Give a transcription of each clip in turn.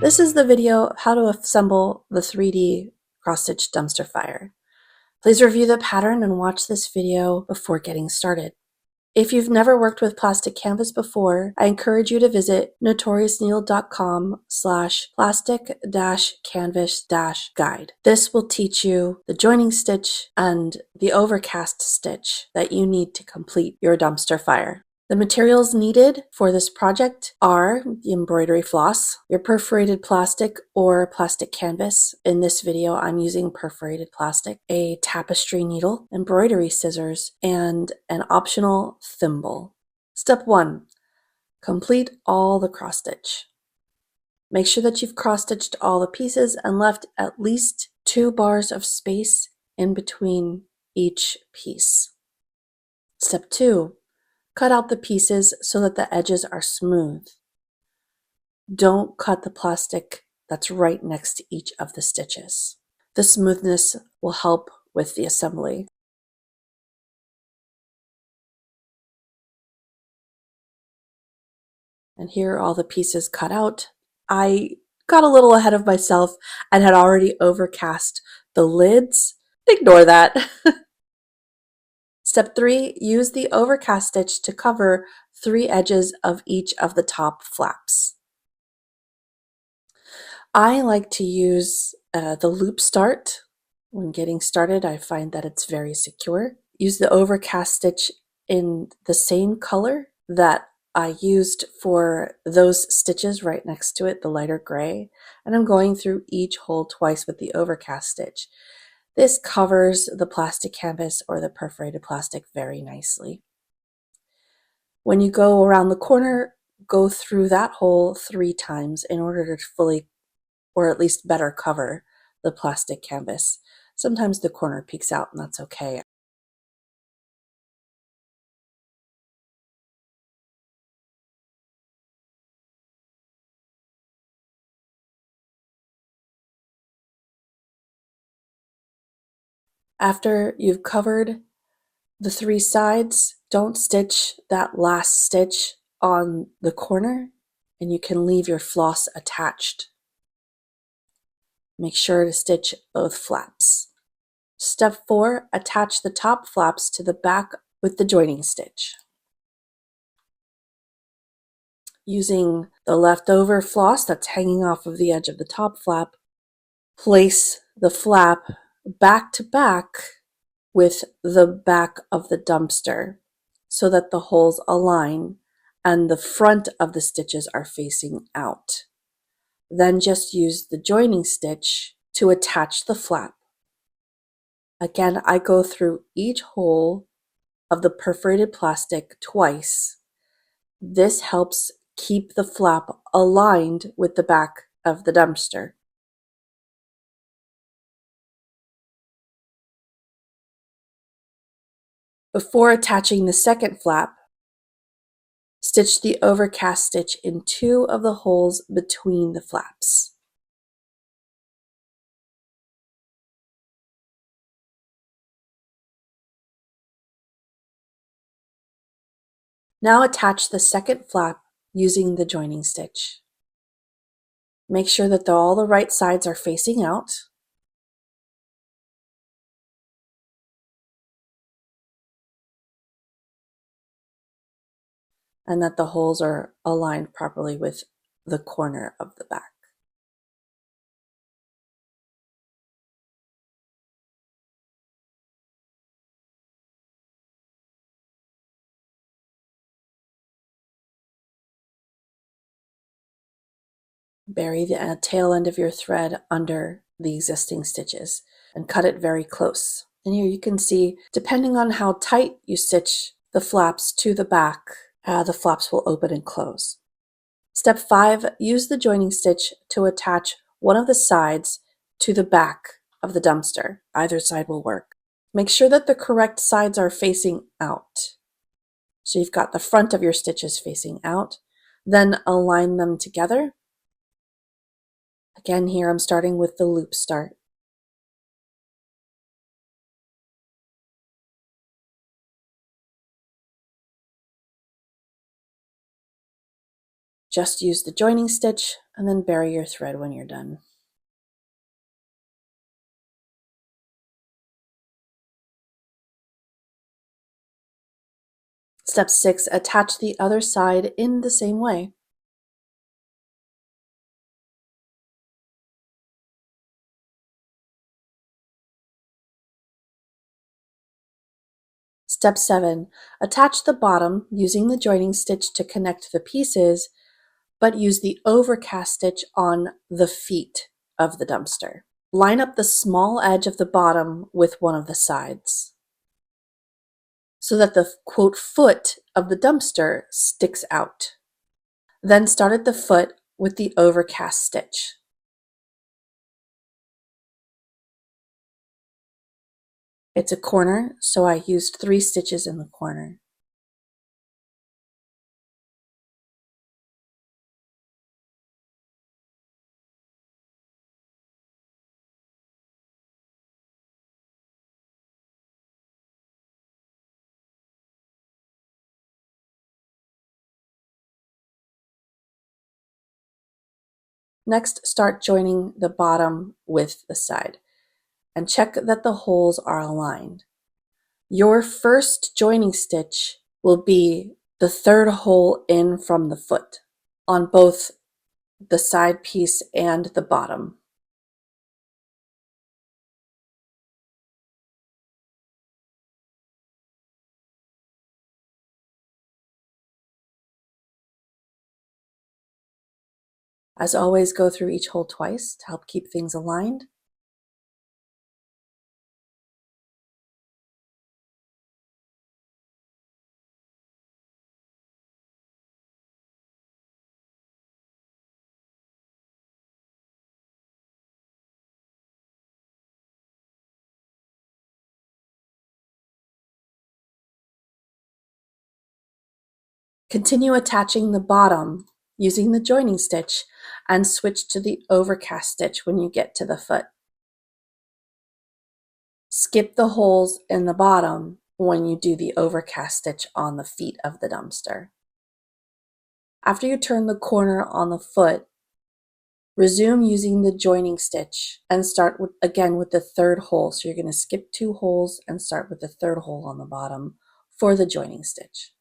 This is the video of how to assemble the 3D cross-stitch dumpster fire. Please review the pattern and watch this video before getting started. If you've never worked with plastic canvas before, I encourage you to visit notoriousneedle.com/plastic-canvas-guide. This will teach you the joining stitch and the overcast stitch that you need to complete your dumpster fire. The materials needed for this project are the embroidery floss, your perforated plastic or plastic canvas. In this video, I'm using perforated plastic, a tapestry needle, embroidery scissors, and an optional thimble. Step 1. Complete all the cross stitch. Make sure that you've cross stitched all the pieces and left at least 2 bars of space in between each piece. Step 2. Cut out the pieces so that the edges are smooth. Don't cut the plastic that's right next to each of the stitches. The smoothness will help with the assembly. And here are all the pieces cut out. I got a little ahead of myself and had already overcast the lids. Ignore that. Step 3, use the overcast stitch to cover 3 edges of each of the top flaps. I like to use the loop start. When getting started, I find that it's very secure. Use the overcast stitch in the same color that I used for those stitches right next to it, the lighter gray, and I'm going through each hole twice with the overcast stitch. This covers the plastic canvas or the perforated plastic very nicely. When you go around the corner, go through that hole 3 times in order to fully, or at least better, cover the plastic canvas. Sometimes the corner peeks out and that's okay. After you've covered the 3 sides, don't stitch that last stitch on the corner, and you can leave your floss attached. Make sure to stitch both flaps. Step 4, attach the top flaps to the back with the joining stitch. Using the leftover floss that's hanging off of the edge of the top flap, place the flap back to back with the back of the dumpster so that the holes align and the front of the stitches are facing out. Then just use the joining stitch to attach the flap. Again, I go through each hole of the perforated plastic twice. This helps keep the flap aligned with the back of the dumpster. Before attaching the second flap, stitch the overcast stitch in 2 of the holes between the flaps. Now attach the second flap using the joining stitch. Make sure that all the right sides are facing out. And that the holes are aligned properly with the corner of the back. Bury the tail end of your thread under the existing stitches and cut it very close. And here you can see, depending on how tight you stitch the flaps to the back, the flaps will open and close. Step 5, use the joining stitch to attach one of the sides to the back of the dumpster. Either side will work. Make sure that the correct sides are facing out. So you've got the front of your stitches facing out, then align them together. Again, here I'm starting with the loop start. Just use the joining stitch and then bury your thread when you're done. Step 6, attach the other side in the same way. Step 7, attach the bottom using the joining stitch to connect the pieces, but use the overcast stitch on the feet of the dumpster. Line up the small edge of the bottom with one of the sides so that the quote foot of the dumpster sticks out. Then start at the foot with the overcast stitch. It's a corner, so I used 3 stitches in the corner. Next, start joining the bottom with the side and check that the holes are aligned. Your first joining stitch will be the 3rd hole in from the foot on both the side piece and the bottom. As always, go through each hole twice to help keep things aligned. Continue attaching the bottom using the joining stitch and switch to the overcast stitch when you get to the foot. Skip the holes in the bottom when you do the overcast stitch on the feet of the dumpster. After you turn the corner on the foot, resume using the joining stitch and start again with the 3rd hole. So you're going to skip 2 holes and start with the 3rd hole on the bottom for the joining stitch.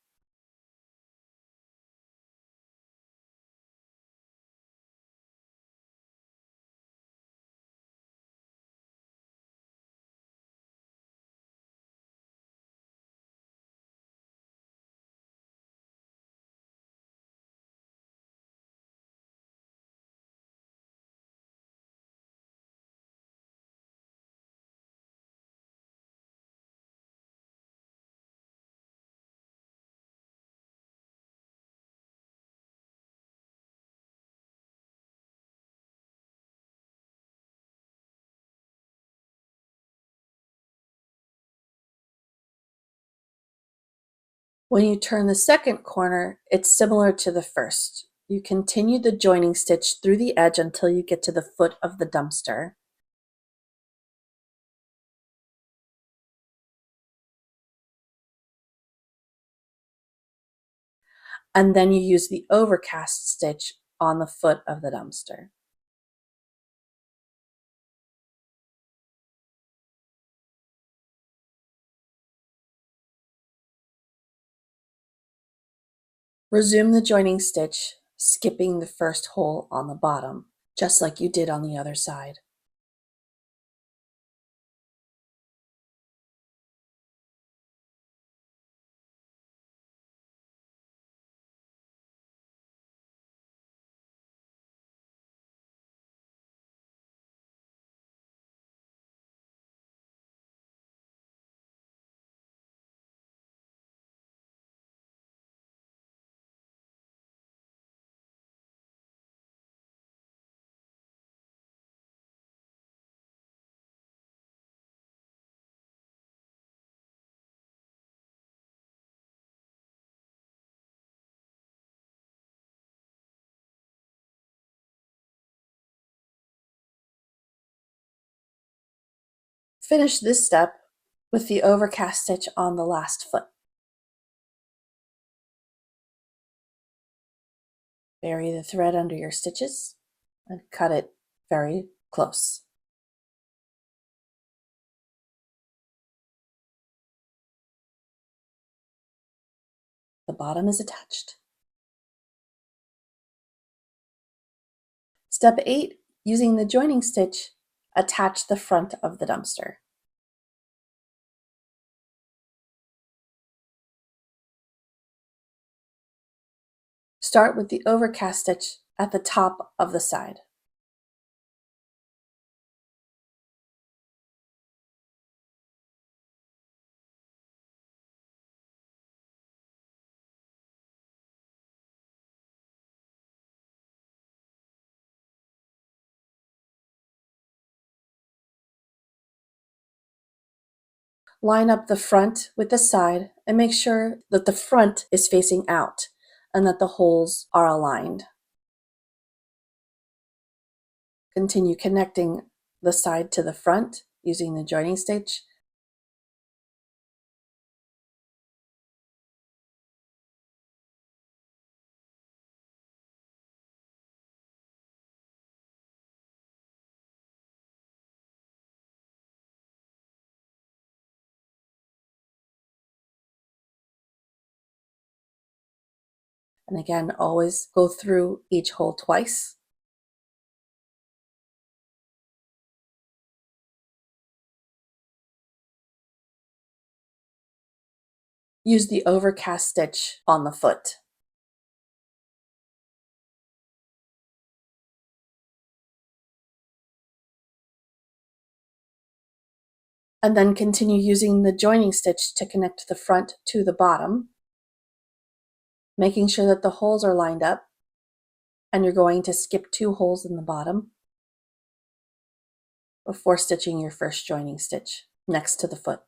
When you turn the 2nd corner, it's similar to the first. You continue the joining stitch through the edge until you get to the foot of the dumpster. And then you use the overcast stitch on the foot of the dumpster. Resume the joining stitch, skipping the 1st hole on the bottom, just like you did on the other side. Finish this step with the overcast stitch on the last foot. Bury the thread under your stitches. and cut it very close. The bottom is attached. Step 8, using the joining stitch, attach the front of the dumpster. Start with the overcast stitch at the top of the side. Line up the front with the side and make sure that the front is facing out and that the holes are aligned. Continue connecting the side to the front using the joining stitch. And again, always go through each hole twice. Use the overcast stitch on the foot. And then continue using the joining stitch to connect the front to the bottom, making sure that the holes are lined up, and you're going to skip 2 holes in the bottom before stitching your first joining stitch next to the foot.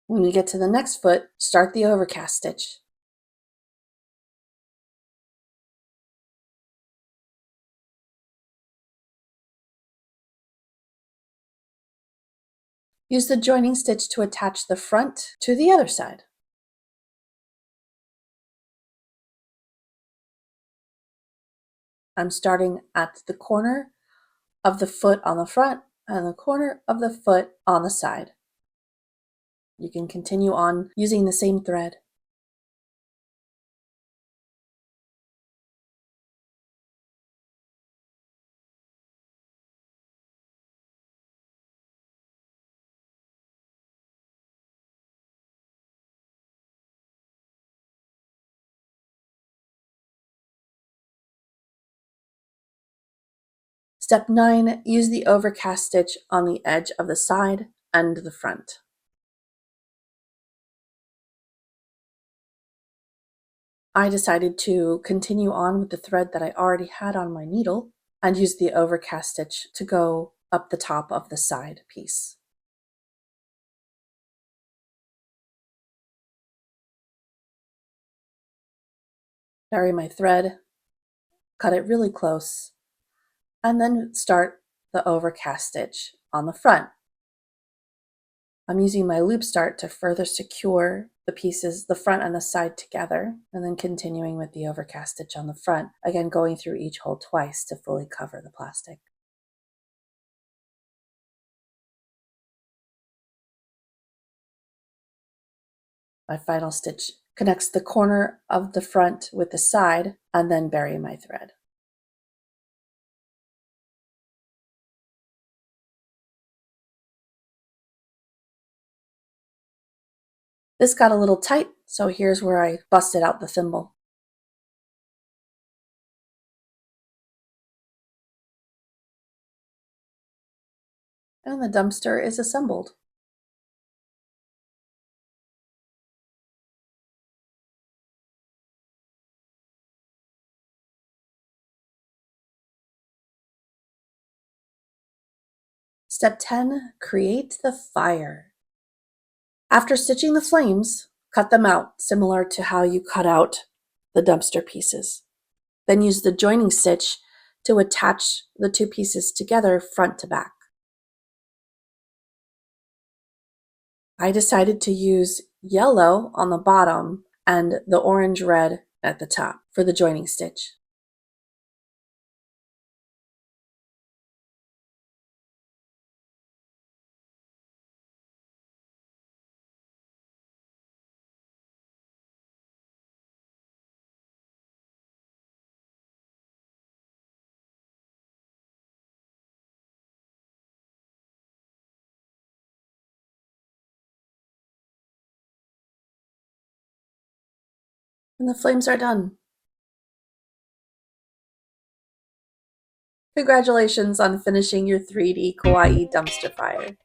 When you get to the next foot, start the overcast stitch. Use the joining stitch to attach the front to the other side. I'm starting at the corner of the foot on the front and the corner of the foot on the side. You can continue on using the same thread. Step 9, use the overcast stitch on the edge of the side and the front. I decided to continue on with the thread that I already had on my needle and use the overcast stitch to go up the top of the side piece. Bury my thread, cut it really close, and then start the overcast stitch on the front. I'm using my loop start to further secure the pieces, the front and the side together, and then continuing with the overcast stitch on the front, again going through each hole twice to fully cover the plastic. My final stitch connects the corner of the front with the side and then bury my thread. This got a little tight, so here's where I busted out the thimble. And the dumpster is assembled. Step 10, create the fire. After stitching the flames, cut them out similar to how you cut out the dumpster pieces. Then use the joining stitch to attach the two pieces together front to back. I decided to use yellow on the bottom and the orange red at the top for the joining stitch. And the flames are done. Congratulations on finishing your 3D kawaii dumpster fire.